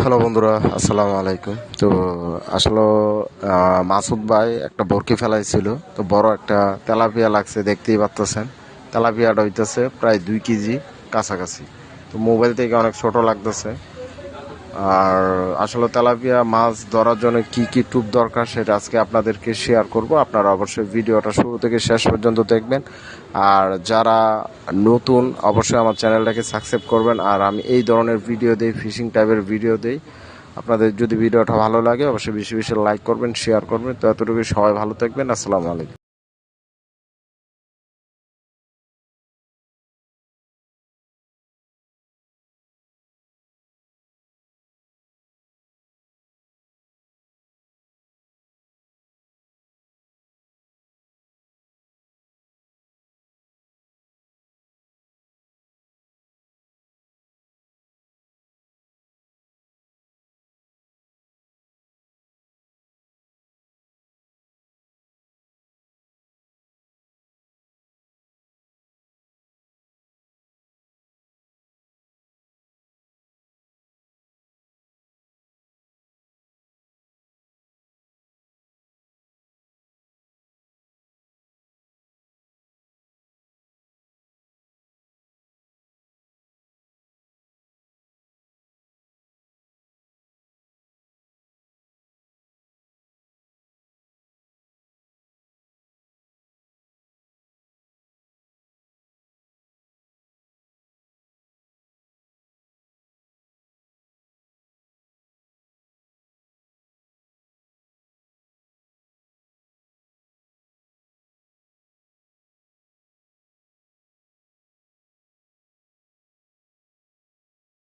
Hello বন্ধুরা, আসসালামু আলাইকুম। তো আসলে মাসুদ ভাই একটা বরকি ফেলাইছিল, তো বড় একটা তেলাপিয়া লাগছে, দেখতেই পাচ্ছেন। তেলাপিয়াটা হইতেছে প্রায় 2 কেজি কাছাকাছি। তো মোবাইল থেকে অনেক ছোট লাগতেছে। আর আসলে তেলাপিয়া মাছ ধরার জন্য কি কি টিপ দরকার সেটা আজকে আপনাদেরকে শেয়ার করব। আপনারা অবশ্যই ভিডিওটা শুরু থেকে শেষ পর্যন্ত দেখবেন। আর যারা নতুন অবশ্যই আমার চ্যানেলটাকে সাবস্ক্রাইব করবেন। আর আমি এই ধরনের ভিডিও দিই, ফিশিং টাইপের ভিডিও দিই। আপনাদের যদি ভিডিওটা ভালো লাগে অবশ্যই বেশি বেশি লাইক করবেন, শেয়ার করবেন। তো এতটুকু, সবাই ভালো থাকবেন। আসসালামু আলাইকুম।